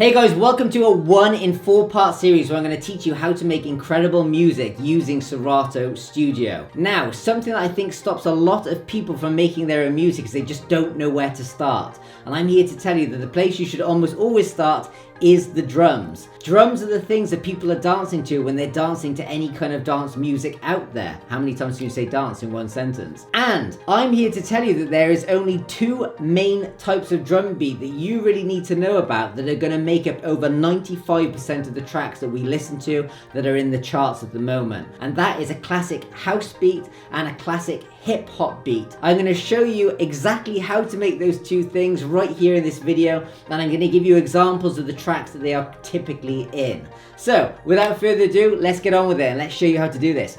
Hey guys, welcome to a 1 in 4 part series where I'm going to teach you how to make incredible music using Serato Studio. Now, something that I think stops a lot of people from making their own music is they just don't know where to start. And I'm here to tell you that the place you should almost always start is the drums. Drums are the things that people are dancing to when they're dancing to any kind of dance music out there. How many times can you say dance in one sentence? And I'm here to tell you that there is only 2 main types of drum beat that you really need to know about that are going to make up over 95% of the tracks that we listen to that are in the charts at the moment. And that is a classic house beat and a classic hip hop beat. I'm going to show you exactly how to make those 2 things right here in this video, and I'm going to give you examples of the tracks that they are typically in. So without further ado, let's get on with it and let's show you how to do this.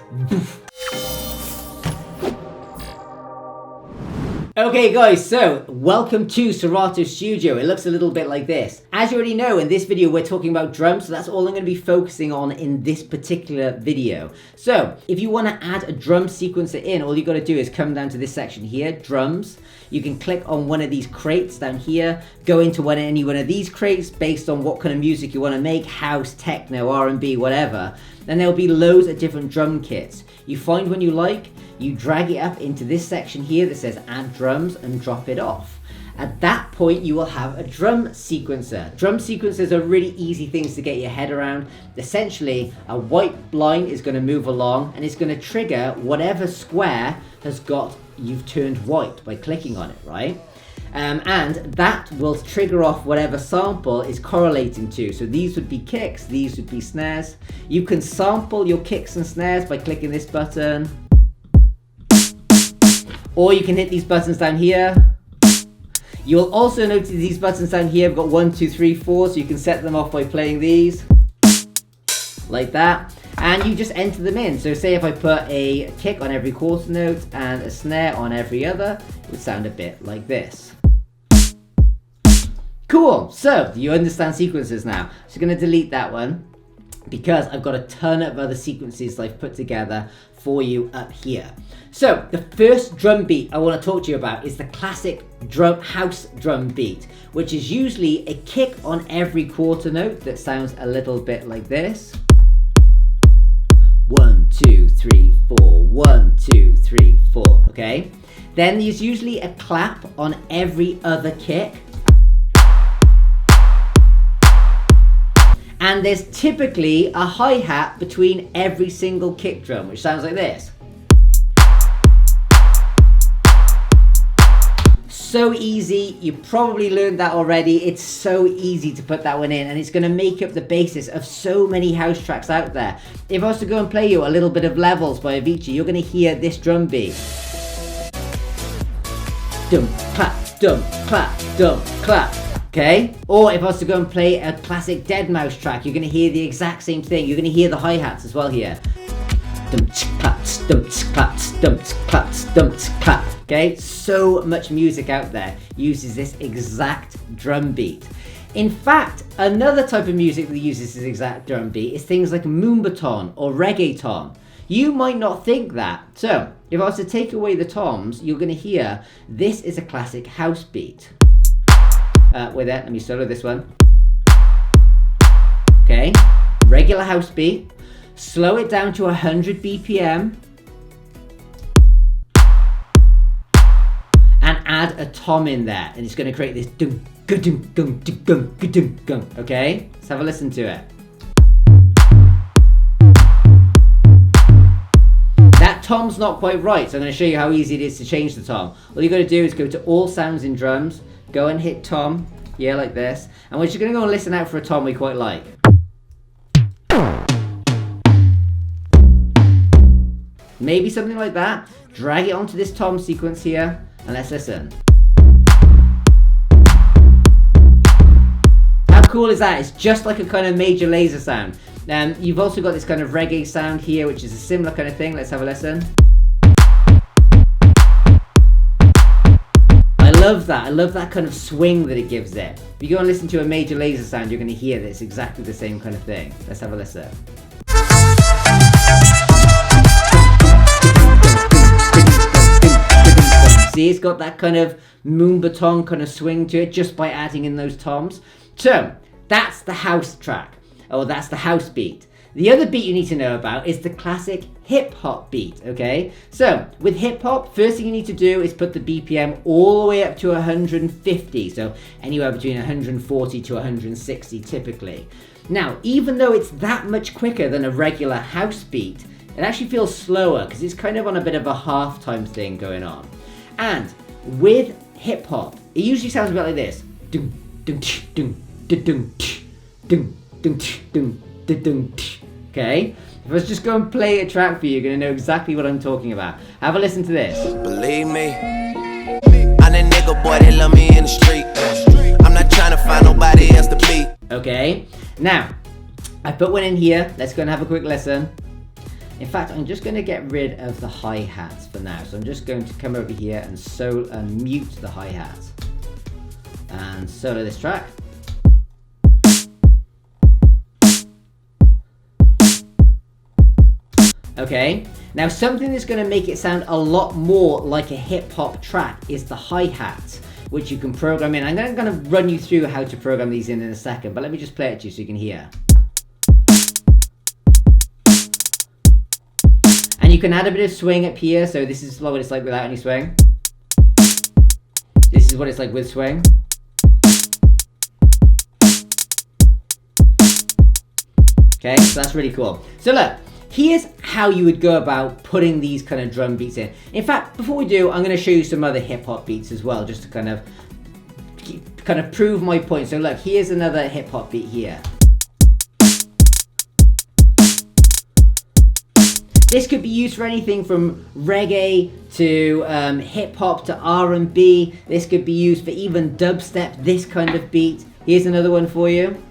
Okay guys, so welcome to Serato Studio. It looks a little bit like this. As you already know, in this video we're talking about drums, so that's all I'm going to be focusing on in this particular video. So if you want to add a drum sequencer in, all you got to do is come down to this section here, drums. You can click on one of these crates down here, go into any one of these crates based on what kind of music you want to make, house, techno, R&B, whatever. And there'll be loads of different drum kits. You find one you like, you drag it up into this section here that says add drums and drop it off. At that point, you will have a drum sequencer. Drum sequencers are really easy things to get your head around. Essentially, a white line is going to move along and it's going to trigger whatever square has got you've turned white by clicking on it, right? And that will trigger off whatever sample is correlating to. So these would be kicks, these would be snares. You can sample your kicks and snares by clicking this button. Or you can hit these buttons down here. You'll also notice these buttons down here have got 1, 2, 3, 4, so you can set them off by playing these. Like that. And you just enter them in. So say if I put a kick on every quarter note and a snare on every other, it would sound a bit like this. Cool, so you understand sequences now. So I'm going to delete that one because I've got a ton of other sequences I've put together for you up here. So the first drum beat I want to talk to you about is the classic house drum beat, which is usually a kick on every quarter note that sounds a little bit like this. 1, 2, 3, 4, 1, 2, 3, 4, okay? Then there's usually a clap on every other kick. And there's typically a hi-hat between every single kick drum, which sounds like this. So easy, you probably learned that already. It's so easy to put that one in, and it's going to make up the basis of so many house tracks out there. If I was to go and play you a little bit of Levels by Avicii, you're going to hear this drum beat. Dum, clap, dum, clap, dum, clap. Okay? Or if I was to go and play a classic deadmau5 track, you're going to hear the exact same thing. You're going to hear the hi-hats as well here. Dum, clap, dum, clap, dum, clap, dum, clap. Okay? So much music out there uses this exact drum beat. In fact, another type of music that uses this exact drum beat is things like moombahton or reggaeton. You might not think that. So, if I was to take away the toms, you're going to hear this is a classic house beat. With it, let me solo this one. Okay, regular house beat. Slow it down to 100 BPM. And add a tom in there. And it's going to create this dum, ga-dum, dum, dum, ga-dum, dum. Okay, let's have a listen to it. That tom's not quite right, so I'm going to show you how easy it is to change the tom. All you got to do is go to all sounds in drums. Go and hit tom, yeah, like this. And we're just going to go and listen out for a tom we quite like. Maybe something like that. Drag it onto this tom sequence here, and let's listen. How cool is that? It's just like a kind of major laser sound. You've also got this kind of reggae sound here, which is a similar kind of thing. Let's have a listen. I love that kind of swing that it gives it. If you go and listen to a major laser sound, you're going to hear that it's exactly the same kind of thing. Let's have a listen. See, it's got that kind of moombahton kind of swing to it just by adding in those toms. So, that's the house track, or that's the house beat. The other beat you need to know about is the classic hip-hop beat, okay? So, with hip-hop, first thing you need to do is put the BPM all the way up to 150, so anywhere between 140 to 160 typically. Now, even though it's that much quicker than a regular house beat, it actually feels slower because it's kind of on a bit of a half-time thing going on. And with hip-hop, it usually sounds a bit like this. Dum, dum, dum, dum, dum, dum, dum, dum, dum, dum. Okay? If I was just go and play a track for you, you're going to know exactly what I'm talking about. Have a listen to this. Believe me, I'm that nigga boy, they love me in the street. I'm not trying to find nobody else to beat. Okay? Now, I put one in here. Let's go and have a quick listen. In fact, I'm just going to get rid of the hi-hats for now. So I'm just going to come over here and mute the hi-hats. And solo this track. Okay, now something that's going to make it sound a lot more like a hip-hop track is the hi-hats, which you can program in. I'm going to run you through how to program these in a second, but let me just play it to you so you can hear. And you can add a bit of swing up here, so this is what it's like without any swing. This is what it's like with swing. Okay, so that's really cool. So look, here's how you would go about putting these kind of drum beats in. In fact, before we do, I'm going to show you some other hip-hop beats as well, just to kind of prove my point. So look, here's another hip-hop beat here. This could be used for anything from reggae to hip-hop to R&B. This could be used for even dubstep, this kind of beat. Here's another one for you.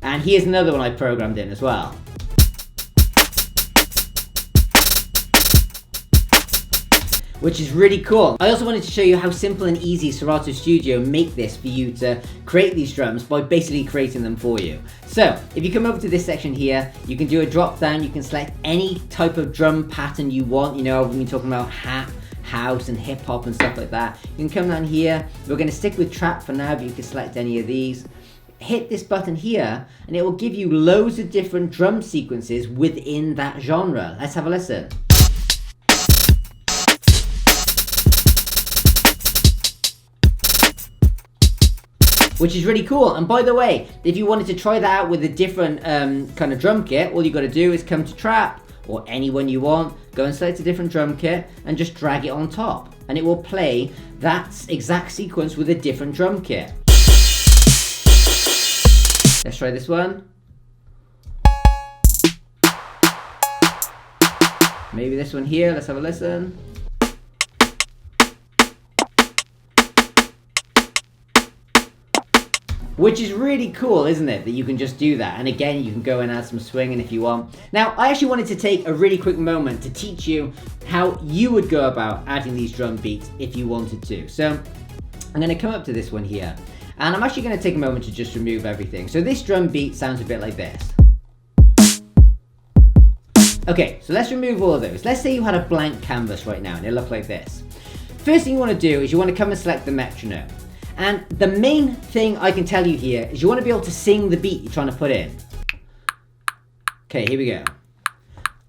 And here's another one I programmed in as well. Which is really cool. I also wanted to show you how simple and easy Serato Studio make this for you to create these drums by basically creating them for you. So, if you come over to this section here, you can do a drop down, you can select any type of drum pattern you want. You know, we've been talking about house and hip hop and stuff like that. You can come down here, we're gonna stick with trap for now, but you can select any of these. Hit this button here and it will give you loads of different drum sequences within that genre. Let's have a listen. Which is really cool. And by the way, if you wanted to try that out with a different kind of drum kit, all you got to do is come to trap or any one you want, go and select a different drum kit and just drag it on top and it will play that exact sequence with a different drum kit. Let's try this one. Maybe this one here. Let's have a listen. Which is really cool, isn't it? That you can just do that. And again, you can go and add some swinging if you want. Now, I actually wanted to take a really quick moment to teach you how you would go about adding these drum beats if you wanted to. So, I'm going to come up to this one here. And I'm actually going to take a moment to just remove everything. So this drum beat sounds a bit like this. Okay, so let's remove all of those. Let's say you had a blank canvas right now and it looked like this. First thing you want to do is you want to come and select the metronome. And the main thing I can tell you here is you want to be able to sing the beat you're trying to put in. Okay, here we go.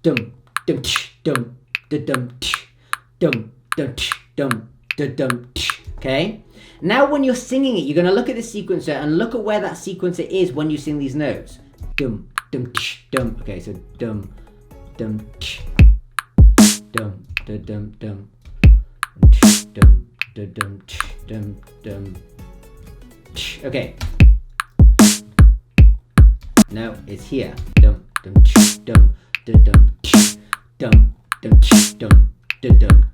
Dum dum dum dum dum dum dum dum. Okay? Now when you're singing it, you're going to look at the sequencer and look at where that sequencer is when you sing these notes. Dum, dum, dum. Okay, so dum, dum, dum, dum, dum, dum, dum, dum, dum, dum. Okay. No, it's here. Dum, dum, dum, dum, dum, dum, dum, dum, dum.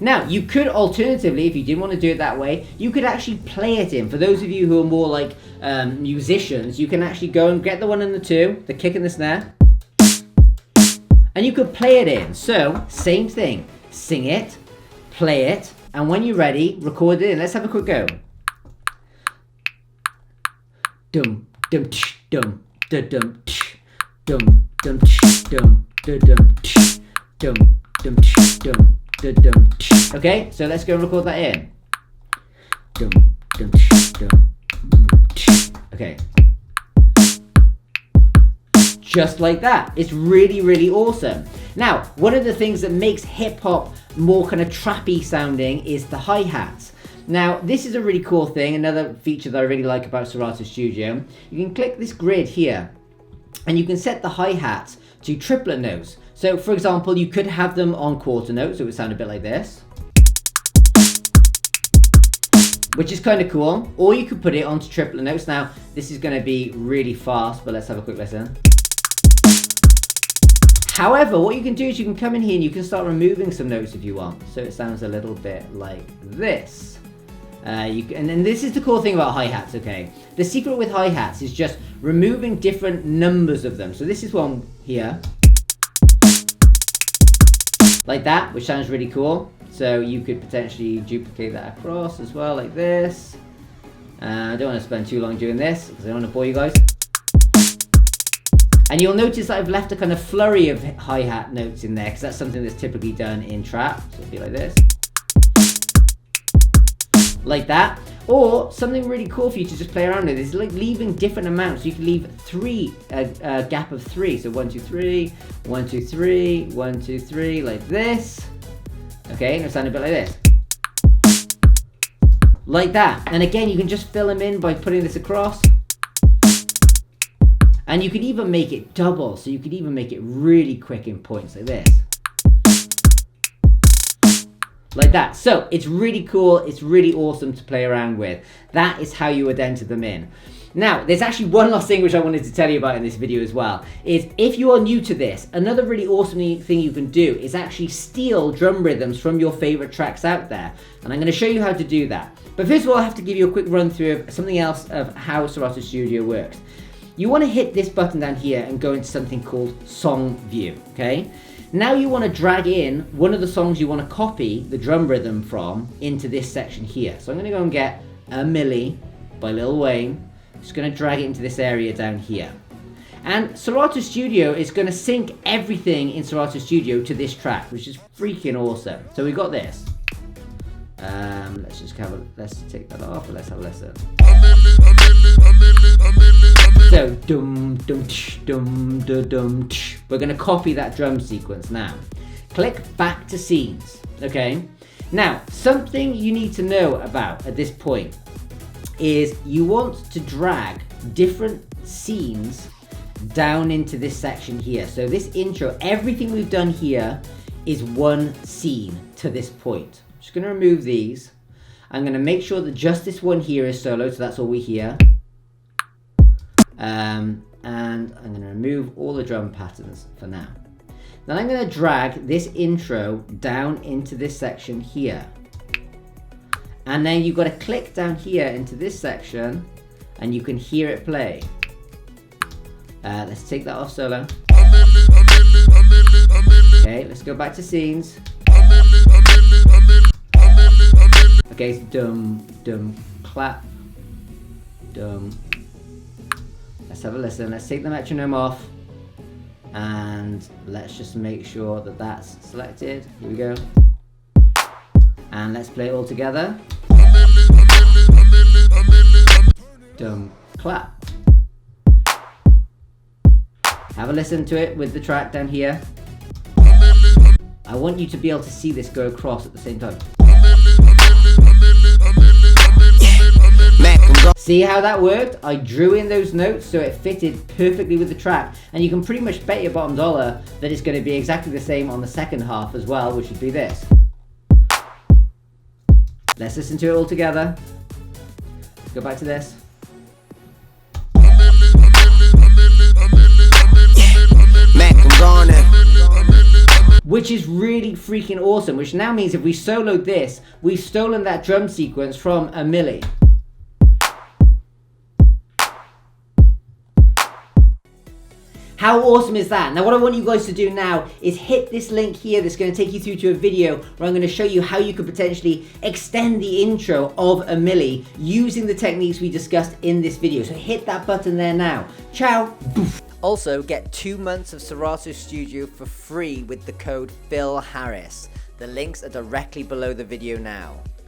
Now, you could alternatively, if you didn't want to do it that way, you could actually play it in. For those of you who are more like musicians, you can actually go and get the 1 and the 2, the kick and the snare, and you could play it in. So, same thing. Sing it, play it, and when you're ready, record it in. Let's have a quick go. Dum, dum, dum, dum, dum, dum, dum, dum, dum, dum, dum, dum, dum. Okay, so let's go and record that in. Okay. Just like that. It's really, really awesome. Now, one of the things that makes hip hop more kind of trappy sounding is the hi-hats. Now, this is a really cool thing. Another feature that I really like about Serato Studio. You can click this grid here and you can set the hi-hats to triplet notes. So for example, you could have them on quarter notes, so it would sound a bit like this, which is kind of cool. Or you could put it onto triplet notes. Now, this is going to be really fast, but let's have a quick listen. However, what you can do is you can come in here and you can start removing some notes if you want. So it sounds a little bit like this. And then this is the cool thing about hi-hats, okay? The secret with hi-hats is just removing different numbers of them. So this is one here. Like that, which sounds really cool. So you could potentially duplicate that across as well, like this. I don't want to spend too long doing this because I don't want to bore you guys. And you'll notice that I've left a kind of flurry of hi-hat notes in there because that's something that's typically done in trap. So it'll be like this. Like that. Or something really cool for you to just play around with is like leaving different amounts. You can leave a gap of 3. So 1, 2, 3, 1, 2, 3, 1, 2, 3, like this. Okay, and it'll sound a bit like this. Like that. And again, you can just fill them in by putting this across. And you could even make it double, so you could even make it really quick in points like this. Like that. So it's really cool, it's really awesome to play around with. That is how you would enter them in. Now, there's actually one last thing which I wanted to tell you about in this video as well, is if you are new to this, another really awesome thing you can do is actually steal drum rhythms from your favorite tracks out there. And I'm going to show you how to do that. But first of all, I have to give you a quick run through of something else of how Serato Studio works. You want to hit this button down here and go into something called Song View, okay? Now you want to drag in one of the songs you want to copy the drum rhythm from into this section here. So I'm going to go and get A Milli by Lil Wayne. Just going to drag it into this area down here. And Serato Studio is going to sync everything in Serato Studio to this track, which is freaking awesome. So we got this. Let's take that off and let's have a listen. So dum dum tsh, dum dum dum tsh. We're going to copy that drum sequence now. Click back to scenes. Okay. Now something you need to know about at this point is you want to drag different scenes down into this section here. So this intro, everything we've done here is one scene to this point. I'm just going to remove these. I'm going to make sure that just this one here is solo, so that's all we hear. And I'm going to remove all the drum patterns for now. Then I'm going to drag this intro down into this section here. And then you've got to click down here into this section and you can hear it play. Let's take that off solo. Okay, let's go back to scenes. Okay, so dum, dum, clap, dum. Let's have a listen. Let's take the metronome off and let's just make sure that that's selected. Here we go. And let's play it all together. Dum, clap. Have a listen to it with the track down here. I want you to be able to see this go across at the same time. See how that worked? I drew in those notes so it fitted perfectly with the track, and you can pretty much bet your bottom dollar that it's going to be exactly the same on the second half as well, which would be this. Let's listen to it all together. Go back to this. Which is really freaking awesome, which now means if we soloed this, we've stolen that drum sequence from A Milli. How awesome is that? Now what I want you guys to do now is hit this link here that's going to take you through to a video where I'm going to show you how you could potentially extend the intro of A Milli using the techniques we discussed in this video. So hit that button there now. Ciao. Also, get 2 months of Serato Studio for free with the code PhilHarris. The links are directly below the video now.